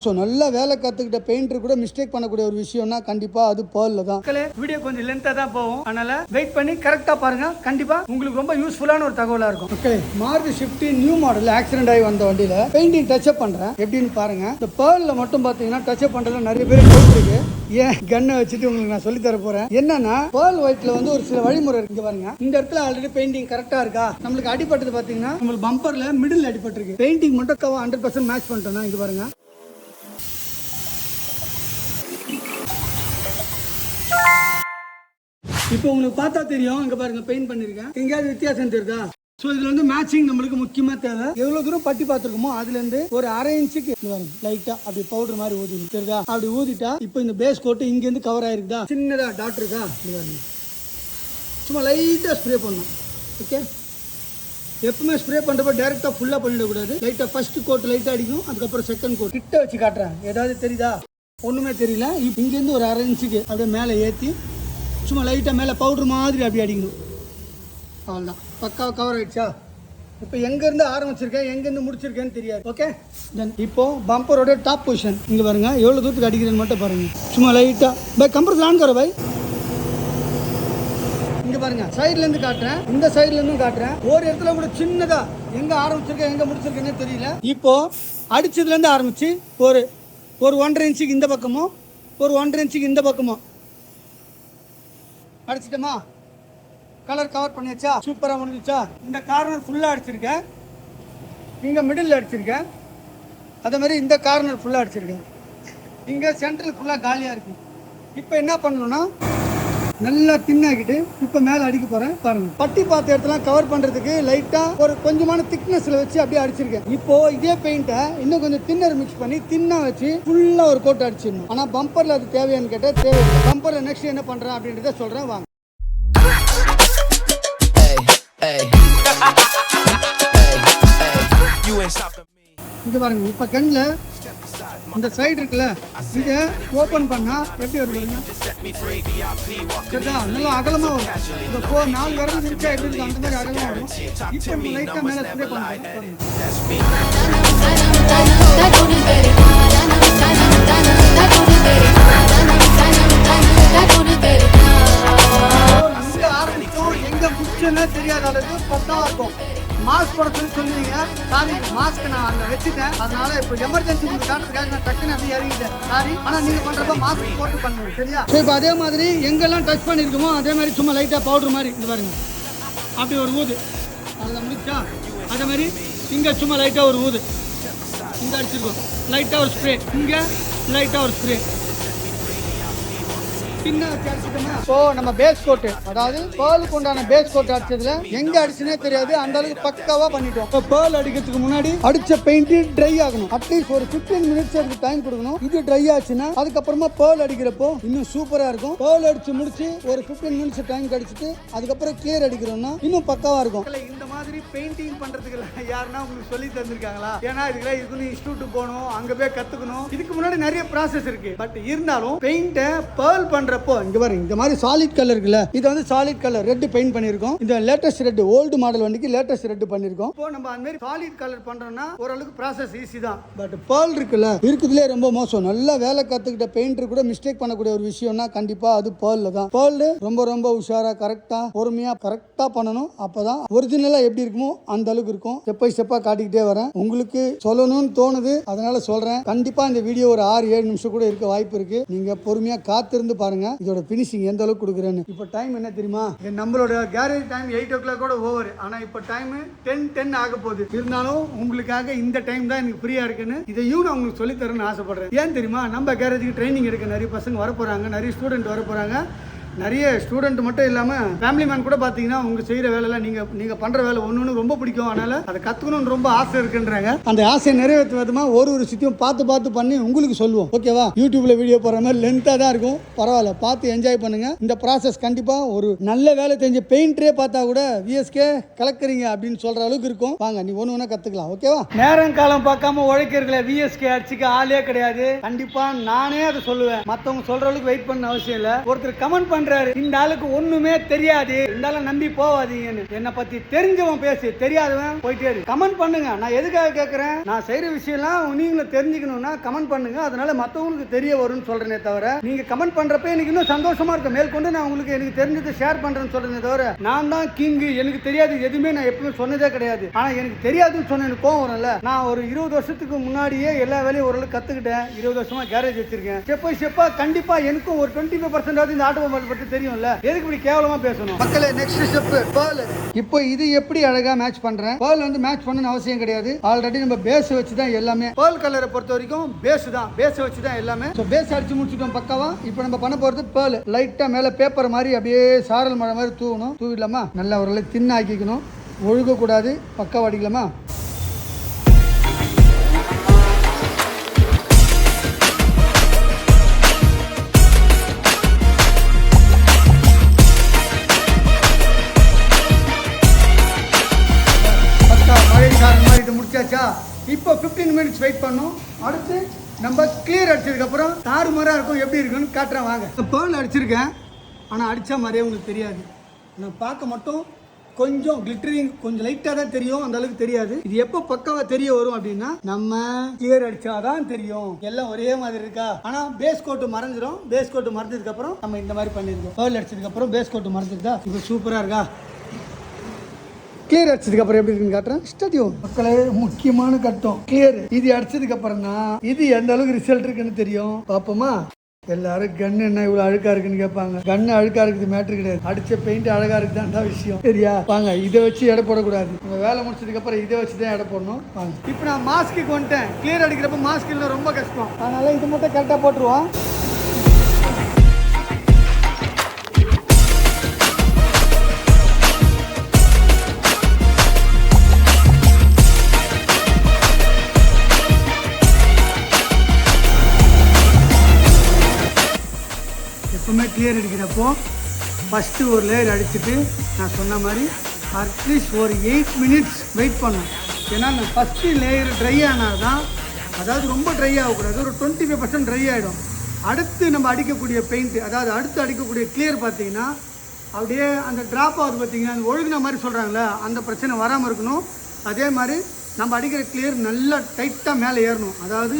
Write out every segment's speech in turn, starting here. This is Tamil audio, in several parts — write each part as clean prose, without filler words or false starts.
ஸோ நல்ல வேலை கற்றுக்கிட்ட பெயிண்டர் கூட மிஸ்டேக் பண்ணக்கூடிய ஒரு விஷயம்னா கண்டிப்பாக அது பேர்ல தான். வீடியோ கொஞ்சம் லென்த்தாக தான் போகும், அதனால வெயிட் பண்ணி கரெக்டாக பாருங்க. கண்டிப்பாக உங்களுக்கு ரொம்ப யூஸ்ஃபுல்லான ஒரு தகவலாக இருக்கும். Okay, Maruti shift new model accident ஆகி வந்த வண்டியில் பெயிண்டிங் டச்சப் பண்ணுறேன். எப்படின்னு பாருங்க. இந்த பேர்ல மட்டும் பார்த்தீங்கன்னா டச்சப் பண்ணுறதுல நிறைய பேர் டவுட் இருக்கு. ஏன் கன்னை வச்சுட்டு உங்களுக்கு நான் சொல்லி தர போறேன். என்னன்னா பேர்ல் ஒயிட்ல வந்து ஒரு சில வழிமுறை இருக்கு பாருங்க. இந்த இடத்துல ஆல்ரெடி பெயிண்டிங் கரெக்டாக இருக்கா, நம்மளுக்கு அடிப்பட்டது பார்த்தீங்கன்னா நம்மளுக்கு பம்பர்ல மிடில் அடிபட்டிருக்கு. பெயிண்டிங் மட்டும் 100% மேட்ச் பண்ணிட்டோம்னா இங்க பாருங்க. இப்போ உங்களுக்கு பார்த்தா தெரியும், இங்க பாருங்க பெயிண்ட் பண்ணிருக்கேன். எங்கேயாவது வித்தியாசம் தெரியுதா? ஸோ இதுல வந்து மேட்சிங் நம்மளுக்கு முக்கியமா தேவை. எவ்வளவு தூரம் பட்டி பார்த்துருக்கோமோ அதுல இருந்து ஒரு அரை இன்ச்சுக்கு லைட்டா அப்படி பவுடர் மாதிரி ஊதி தெரியுதா? அப்படி ஊதிட்டா இப்போ இந்த பேஸ் கோட்டு இங்க இருந்து கவர் ஆயிருக்குதா, சின்னதா டாட் இருக்கா, சும்மா லைட்டா ஸ்ப்ரே பண்ணும். ஓகே, எப்பவுமே ஸ்ப்ரே பண்றப்ப டைரக்டா ஃபுல்லா பண்ணிடக்கூடாது. லைட்டா ஃபர்ஸ்ட் கோட் லைட்டா அடிக்கும், அதுக்கப்புறம் செகண்ட் கோட். கிட்ட வச்சு காட்டுறேன், ஏதாவது தெரியுதா? ஒண்ணுமே தெரியல. இங்க இருந்து ஒரு அரை இன்ச்சுக்கு அப்படியே மேலே ஏற்றி சும்மா லைட்டாக மேலே பவுடர் மாதிரி அப்படி அடிக்கணும். அவ்வளோதான், பக்காவாக கவர் ஆகிடுச்சா? இப்போ எங்கேருந்து ஆரம்பிச்சிருக்கேன் எங்கேருந்து முடிச்சிருக்கேன்னு தெரியாது. ஓகே, தென் இப்போ பம்பரோட டாப் பொசிஷன் இங்கே பாருங்க. எவ்வளோ தூரத்துக்கு அடிக்கிறேன்னு மட்டும் பாருங்க. சும்மா லைட்டாக by compress on Karo by. இங்கே பாருங்க, சைட்லேருந்து காட்டுறேன், இந்த சைட்லேருந்தும் காட்டுறேன். ஒரு இடத்துல கூட சின்னதாக எங்கே ஆரம்பிச்சிருக்கேன் எங்கே முடிச்சிருக்கேன்னு தெரியல. இப்போ அடிச்சதுலேருந்து ஆரம்பிச்சு ஒரு 1.5 இன்ச்சுக்கு இந்த பக்கமும் ஒரு 1.5 இன்ச்சுக்கு இந்த பக்கமும் அடிச்சிட்டோமா? கலர் கவர் பண்ணியாச்சா? சூப்பராக முடிஞ்சிச்சா? இந்த கார்னர் ஃபுல்லாக அடிச்சிருக்கேன், இங்கே மிடில் அடிச்சிருக்கேன், அதே மாதிரி இந்த கார்னர் ஃபுல்லாக அடிச்சிருக்கேன், இங்கே சென்ட்ரல் ஃபுல்லாக காலியாக இருக்கு. இப்போ என்ன பண்ணணும்னா நல்லா தின்னாக்கிட்டு இப்போ மேலே அடிக்க போகிறேன். பாருங்கள், பட்டி பார்த்த இடத்துல கவர் பண்ணுறதுக்கு லைட்டாக ஒரு கொஞ்சமான திக்னஸில் வச்சு அப்படியே அடிச்சிருக்கேன். இப்போ இதே பெயிண்ட்டை இன்னும் கொஞ்சம் தின்னர் மிக்ஸ் பண்ணி தின்னாக வச்சு ஃபுல்லாக ஒரு கோட்டை அடிச்சிடணும். ஆனால் பம்பரில் அது தேவையான்னு கேட்டால் தேவையில்லை. பம்பரில் நெக்ஸ்ட் என்ன பண்ணுறேன் அப்படின்றத சொல்கிறேன் வாங்க. இங்க பாருங்க, இப்ப கண்ணுல இந்த சைடு இருக்குல்ல, இதை ஓபன் பண்ணா எப்படி வருங்க? நல்லா அகலமா வரும். இந்த 4 விரல் நிமிஷம் எப்படி இருக்கு அந்த மாதிரி அகலமா வரும். இப்போ நம்ம லைட்டா மேல ஸ்ப்ரே பண்ணுவோம். எங்க முக்கியம்னா தெரியாத அளவுக்கு பக்காவா இருக்கும். மாஸ்க் போட சொல்லுவீங்க, சாரி மாஸ்க் நான் அங்கே வச்சுட்டேன், அதனால இப்போ எமர்ஜென்சி காட்டுறதுக்காக நான் டக்குன்னு அப்படியே இறங்கிட்டேன், சாரி. ஆனால் நீங்கள் பண்ணுறப்ப மாஸ்க் போட்டு பண்ணுங்க, சரியா? ஸோ இப்போ அதே மாதிரி எங்கெல்லாம் டச் பண்ணியிருக்கோமோ அதே மாதிரி சும்மா லைட்டாக பவுடர் மாதிரி இது பாருங்க, அப்படி ஒரு ஊது, அதில் முடிச்சா அதே மாதிரி இங்கே சும்மா லைட்டாக ஒரு ஊது, இங்கே அடிச்சிருக்கோம், லைட்டாக ஒரு ஸ்ப்ரே, இங்கே லைட்டாக ஒரு ஸ்ப்ரே, இப்போ நம்ம பேஸ் கோட்டு, அதாவது பேர்லுக்கு உண்டான பேஸ் கோட் அடிச்சதுல எங்க அடிச்சுனே தெரியாது, அந்த அளவுக்கு பக்காவா பண்ணிட்டோம். இப்போ பேர்ல் அடிக்கிறதுக்கு முன்னாடி அடிச்ச பெயிண்ட் ட்ரை ஆகணும். அட்லீஸ்ட் ஒரு 15 மினிட்ஸ் அதுக்கு டைம் கொடுக்கணும். இது ட்ரை ஆச்சுன்னா அதுக்கப்புறமா பேர்ல் அடிக்கிறப்போ இன்னும் சூப்பரா இருக்கும். பேர்ல் அடிச்சு முடிச்சு ஒரு 15 மினிட்ஸ் டைம் கழிச்சுட்டு அதுக்கப்புறம் கிளியர் அடிக்கிறோம்னா இன்னும் பக்காவா இருக்கும். இந்த மாதிரி பெயிண்டிங் பண்றதுக்கு யாருன்னா உங்களுக்கு சொல்லி தந்திருக்காங்களா? ஏன்னா இதுக்கு இன்ஸ்டியூட் போகணும், அங்க போய் கத்துக்கணும். இதுக்கு முன்னாடி நிறைய ப்ராசஸ் இருக்கு. பட் இருந்தாலும் பெயிண்ட பேர்ல் பண்றப்போ இங்க பாருங்க, இந்த மாதிரி சாலிட் கலர் இருக்குல்ல, இது வந்து சாலிட் கலர் ரெட் பெயிண்ட் பண்ணிருக்கோம். இந்த லேட்டஸ்ட் ரெட், ஓல்டு மாடல் வண்டிக்கு லேட்டஸ்ட் ரெட் பண்ணிருக்கோம். இப்போ நம்ம அந்த மாதிரி சாலிட் கலர் பண்றோம்னா ஓரளவுக்கு ப்ராசஸ் ஈஸி தான். பட் பேர்ல் இருக்குல்ல, இருக்குதுலே ரொம்ப மோசம். நல்லா வேலை கத்துக்கிட்ட பெயிண்டர் கூட மிஸ்டேக் பண்ணக்கூடிய ஒரு விஷயம்னா கண்டிப்பா அது பேர்ல தான். பேர்ல் ரொம்ப ரொம்ப உஷாரா கரெக்டா பொறுமையா கரெக்டா பண்ணணும். அப்பதான் ஒரிஜினலா எப்படி இருக்குமோ அந்த அளவுக்கு இருக்கும். ஸ்டெப் பை ஸ்டெப்பா காட்டிக்கிட்டே வரேன், உங்களுக்கு சொல்லணும்னு தோணுது, அதனால சொல்றேன். கண்டிப்பா இந்த வீடியோ ஒரு 6-7 நிமிஷம் கூட இருக்க வாய்ப்பு இருக்கு. நீங்க பொறுமையா காத்திருந்து பாருங்க இதோட பினிஷிங் எந்த அளவுக்கு கொடுக்குறேன்னு. இப்போ டைம் என்ன தெரியுமா? நம்மளோட கேரேஜ் டைம் 8 o'clock கூட ஓவர். ஆனா இப்போ டைம் 10 ஆக போகுது. இருந்தாலும் உங்களுக்காக இந்த டைம் தான் எனக்கு ஃப்ரீயா இருக்குன்னு இதையும் நான் உங்களுக்கு சொல்லி தரேன்னு ஆசைப்படுறேன். ஏன் தெரியுமா? நம்ம கேரேஜுக்கு ட்ரைனிங் எடுக்க நிறைய பசங்க வர போறாங்க, நிறைய ஸ்டூடெண்ட் வர போறாங்க. நிறைய ஸ்டூடெண்ட் மட்டும் இல்லாமல் ஃபேமிலி மேன் கூட பார்த்தீங்கன்னா உங்க செய்கிற வேலைலாம் நீங்கள் பண்ணுற வேலை ஒன்று ரொம்ப பிடிக்கும், அதனால அதை கற்றுக்கணும்னு ரொம்ப ஆசை இருக்குன்றாங்க. அந்த ஆசையை நிறைவேற்ற விதமாக ஒரு விஷயத்தையும் பார்த்து பண்ணி உங்களுக்கு சொல்லுவோம். ஓகேவா? யூடியூப்ல வீடியோ போகிற மாதிரி லென்த்தாக தான் இருக்கும், பரவாயில்ல, பார்த்து என்ஜாய் பண்ணுங்க. இந்த ப்ராசஸ் கண்டிப்பாக ஒரு நல்ல வேலை தெரிஞ்ச பெயிண்டரே பார்த்தா கூட விஎஸ்கே கலக்குறீங்க அப்படின்னு சொல்கிற அளவுக்கு இருக்கும். வாங்க, நீ ஒன்று கற்றுக்கலாம். ஓகேவா? நேரம் காலம் பார்க்காம உழைக்கிறதுல விஎஸ்கே அடிச்சுக்க ஆளே கிடையாது. கண்டிப்பாக நானே அதை சொல்லுவேன், மற்றவங்க சொல்கிற அளவுக்கு வெயிட் பண்ண அவசியம் இல்லை. ஒருத்தர் கமெண்ட் பண்றாரு. இந்த ஆளுக்கு ஒண்ணுமே தெரியாது, இருந்தாலும் நம்பி போவாதீங்கன்னு. என்னை பத்தி தெரிஞ்சவன் பேசு, தெரியாதவன் போயிட்டே இருக்கு. கமெண்ட் பண்ணுங்க. நான் எதுக்காக கேட்கறேன், நான் செய்யற விஷயம்லாம் நீங்களும் தெரிஞ்சுக்கணும்னா கமெண்ட் பண்ணுங்க. அதனால மற்றவங்களுக்கு தெரிய வரும்னு சொல்றேனே தவிர, நீங்க கமெண்ட் பண்றப்ப எனக்கு இன்னும் சந்தோஷமா இருக்கும். மேற்கொண்டு நான் உங்களுக்கு எனக்கு தெரிஞ்சதை ஷேர் பண்றேன்னு சொல்றேனே தவிர, நான் தான் கிங், எனக்கு தெரியாது எதுவுமே நான் எப்பவுமே சொன்னதே கிடையாது. ஆனா எனக்கு தெரியாதுன்னு சொன்ன எனக்கு கோவம் வரும்ல. நான் ஒரு 20 வருஷத்துக்கு முன்னாடியே எல்லா வேலையும் ஓரளவு கத்துக்கிட்டேன். 20 வருஷமா கேரேஜ் வச்சிருக்கேன். ஸ்டெப் பை ஸ்டெப்பா கண்டிப்பா எனக்கும் ஒரு 25% இந்த ஆட்டோமொபைல் பத்தி தெரியும்ல. எதுக்கு இப்படி கேவலமா பேசணும்? மக்களே, நெக்ஸ்ட் ஸ்டெப் பேர்ல். இப்போ இது எப்படி அழகா மேட்ச் பண்றேன். பேர்ல் வந்து மேட்ச் பண்ணணும்னு அவசியம் கிடையாது. ஆல்ரெடி நம்ம பேஸ் வச்சு தான் எல்லாமே. பேர்ல் கலரை பொறுத்த வரைக்கும் பேஸ் தான், பேஸ் வச்சு தான் எல்லாமே. ஸோ பேஸ் அடிச்சு முடிச்சுட்டோம் பக்காவா. இப்போ நம்ம பண்ண போறது பேர்ல். லைட்டா மேல பேப்பர் மாதிரி அப்படியே சாரல் மழை மாதிரி தூவணும். தூவிடலாமா? நல்லா ஒரு தின்ன ஆக்கிக்கணும், ஒழுக கூடாது. பக்காவா அடிக்கலாமா? முடிச்சாச்சா? இப்போ 15 மினிட்ஸ் வெயிட் பண்ணோம். அடுத்து நம்ம கிளியர் அடிச்சதுக்கு அப்புறம் தாறுமாறா இருக்கும். எப்படி இருக்குன்னு காட்டுறேன் வாங்க. பேர்ல் அடிச்சிருக்கேன், ஆனால் அடிச்ச மாதிரியே உங்களுக்கு தெரியாது. நான் பார்க்க மட்டும் கொஞ்சம் கிளிட்டரிங், கொஞ்சம் லைட்டாக தான் தெரியும், அந்த அளவுக்கு தெரியாது. இது எப்போ பக்காவா தெரிய வரும் அப்படின்னா, நம்ம கிளியர் அடிச்சாதான் தெரியும். எல்லாம் ஒரே மாதிரி இருக்கா. ஆனால் பேஸ் கோட்டு மறைஞ்சிரும். பேஸ் கோட்டு மறைஞ்சதுக்கு அப்புறம் நம்ம இந்த மாதிரி பண்ணிருக்கோம். பேர்ல் அடிச்சதுக்கு அப்புறம் பேஸ் கோட்டு மறைஞ்சிருக்கா. இப்போ சூப்பராக இருக்கா. கிளியர் அடிச்சதுக்கு அப்புறம் எப்படி இருக்குன்னு காட்டுறேன். ஸ்டடியோ மக்களே, முக்கியமான கட்டம் கிளியர். இது அடிச்சதுக்கு அப்புறம் தான் இது எந்த அளவுக்கு ரிசல்ட் இருக்குன்னு தெரியும். பாப்போமா? எல்லாரும் கன்னு என்ன இவ்வளவு அழுக்கா இருக்குன்னு கேட்பாங்க. கன்னு அழுக்கா இருக்குது மேட்ரு கிடையாது. அடிச்ச பெயிண்ட் அழகா இருக்குதான் தான் விஷயம். சரியா? வாங்க, இதை வச்சு எடை போடக்கூடாது. நம்ம வேலை முடிச்சதுக்கு அப்புறம் இதை வச்சு தான் எடை போடணும். வாங்க, இப்போ நான் மாஸ்க்கு வந்துட்டேன். கிளியர் அடிக்கிறப்ப மாஸ்க் இல்லை, ரொம்ப கஷ்டம். அதனால இது மட்டும் கரெக்டாக போட்டுருவோம். எப்பவுமே கிளியர் அடிக்கிறப்போ ஃபஸ்ட்டு ஒரு லேயர் அடிச்சுட்டு நான் சொன்ன மாதிரி அட்லீஸ்ட் ஒரு 8 மினிட்ஸ் வெயிட் பண்ணணும். ஏன்னா அந்த ஃபஸ்ட்டு லேயர் ட்ரை ஆனால் தான், அதாவது ரொம்ப ட்ரை ஆகக்கூடாது, ஒரு 25% ட்ரை ஆகிடும். அடுத்து நம்ம அடிக்கக்கூடிய பெயிண்ட், அதாவது அடுத்து அடிக்கக்கூடிய கிளியர் பார்த்தீங்கன்னா அப்படியே அந்த ட்ராப் ஆகுது பார்த்தீங்கன்னா, அந்த ஒழுகுன மாதிரி சொல்கிறாங்களே, அந்த பிரச்சனை வராமல் இருக்கணும். அதே மாதிரி நம்ம அடிக்கிற கிளியர் நல்லா டைட்டாக மேலே ஏறணும். அதாவது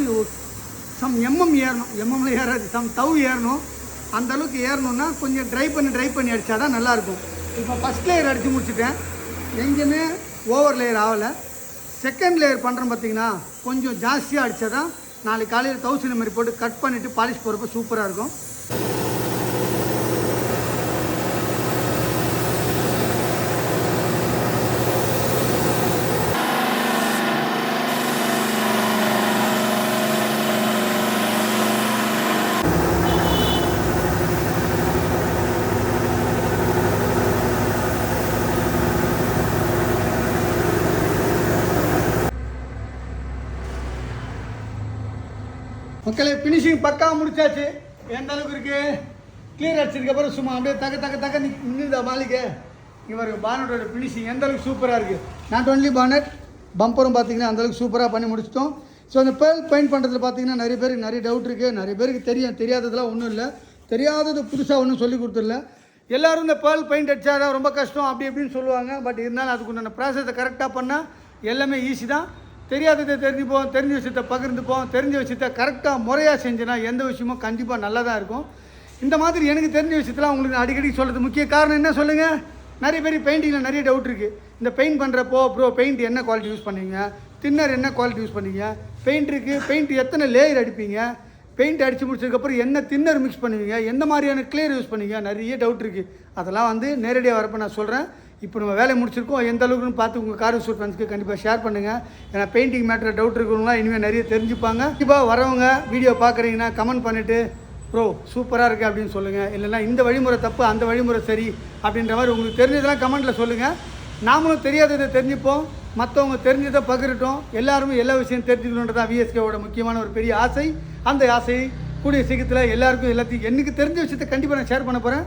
சம் ஏறணும். எம்எம்ல ஏறாது, சம் தவு ஏறணும். அந்த அளவுக்கு ஏறணும்னா கொஞ்சம் ட்ரை பண்ணி அடித்தா தான் நல்லாயிருக்கும். இப்போ ஃபஸ்ட் லேயர் அடித்து முடிச்சுட்டேன், எங்கேயுமே ஓவர் லேயர் ஆகலை. செகண்ட் லேயர் பண்ணுறோம் பார்த்தீங்கன்னா, கொஞ்சம் ஜாஸ்தியாக அடித்தா தான் நாளைக்கு காலையில் 1000 மாதிரி போட்டு கட் பண்ணிவிட்டு பாலிஷ் போகிறப்ப சூப்பராக இருக்கும். மக்களே, ஃபினிஷிங் பக்கா முடிச்சாச்சு. எந்த அளவுக்கு இருக்கு? கிளியர் அடிச்சதுக்கு அப்புறம் சும்மா அப்படியே தக்க நின்றுதா மாளிகை. இவர் பானட்டோட ஃபினிஷிங் எந்த அளவுக்கு சூப்பராக இருக்குது. நாட் ஒன்லி பானட், பம்பரும் பார்த்தீங்கன்னா அந்தளவுக்கு சூப்பராக பண்ணி முடிச்சிட்டோம். ஸோ அந்த பேர்ல் பெயிண்ட் பண்ணுறதுல பார்த்தீங்கன்னா நிறைய பேருக்கு நிறைய டவுட் இருக்குது. நிறைய பேருக்கு தெரியாததெல்லாம் ஒன்றும் இல்லை. தெரியாதது புதுசாக ஒன்றும் சொல்லி கொடுத்துடல. எல்லோரும் இந்த பேர்ல் பெயிண்ட் அடித்தா ரொம்ப கஷ்டம் அப்படி இப்படின்னு சொல்லுவாங்க. பட் இருந்தாலும் அதுக்குண்டான ப்ராசஸை கரெக்டாக பண்ணால் எல்லாமே ஈஸி தான். தெரியாததை தெரிஞ்சுப்போம், தெரிஞ்ச விஷயத்தை பகிர்ந்துப்போம். தெரிஞ்ச விஷயத்தை கரெக்டாக முறையாக செஞ்சேன்னா எந்த விஷயமும் கண்டிப்பாக நல்லா தான் இருக்கும். இந்த மாதிரி எனக்கு தெரிஞ்ச விஷயத்தெல்லாம் உங்களுக்கு அடிக்கடி சொல்கிறது முக்கிய காரணம் என்ன சொல்லுங்கள்? நிறைய பேர் பெயிண்டிங்கில் நிறைய டவுட் இருக்குது. இந்த பெயிண்ட் பண்ணுறப்போ பெயிண்ட் என்ன குவாலிட்டி யூஸ் பண்ணுவீங்க, தின்னர் என்ன குவாலிட்டி யூஸ் பண்ணுவீங்க, பெயிண்ட் எத்தனை லேயர் அடிப்பீங்க, பெயிண்ட் அடித்து முடிச்சதுக்கப்புறம் என்ன தின்னர் மிக்ஸ் பண்ணுவீங்க, எந்த மாதிரியான கிளியர் யூஸ் பண்ணுவீங்க, நிறைய டவுட் இருக்குது. அதெல்லாம் நேரடியாக வரப்போ நான் சொல்கிறேன். இப்போ நம்ம வேலை முடிச்சிருக்கோம், எந்த அளவுக்குன்னு பார்த்து உங்கள் கார் சூட் ஃப்ரெண்ட்ஸ்க்கு கண்டிப்பாக ஷேர் பண்ணுங்கள். ஏன்னா பெயிண்டிங் மேட்டர் டவுட் இருக்கிறவங்களாம் இனிமேல் நிறைய தெரிஞ்சுப்பாங்க. கண்டிப்பாக வரவங்க வீடியோ பார்க்குறீங்கன்னா கமெண்ட் பண்ணிவிட்டு ப்ரோ சூப்பராக இருக்குது அப்படின்னு சொல்லுங்கள். இல்லைன்னா இந்த வழிமுறை தப்பு, அந்த வழிமுறை சரி அப்படின்ற மாதிரி உங்களுக்கு தெரிஞ்சதெல்லாம் கமெண்ட்டில் சொல்லுங்கள். நாமளும் தெரியாததை தெரிஞ்சுப்போம், மற்றவங்க தெரிஞ்சதை பகிரட்டும். எல்லாருமே எல்லா விஷயம் தெரிஞ்சுக்கணுன்றது தான் விஎஸ்கேவோட முக்கியமான ஒரு பெரிய ஆசை. அந்த ஆசை கூடிய சீக்கிரத்தில் எல்லாருக்கும் எல்லாத்தையும் எனக்கு தெரிஞ்ச விஷயத்தை கண்டிப்பாக நான் ஷேர் பண்ண போகிறேன்.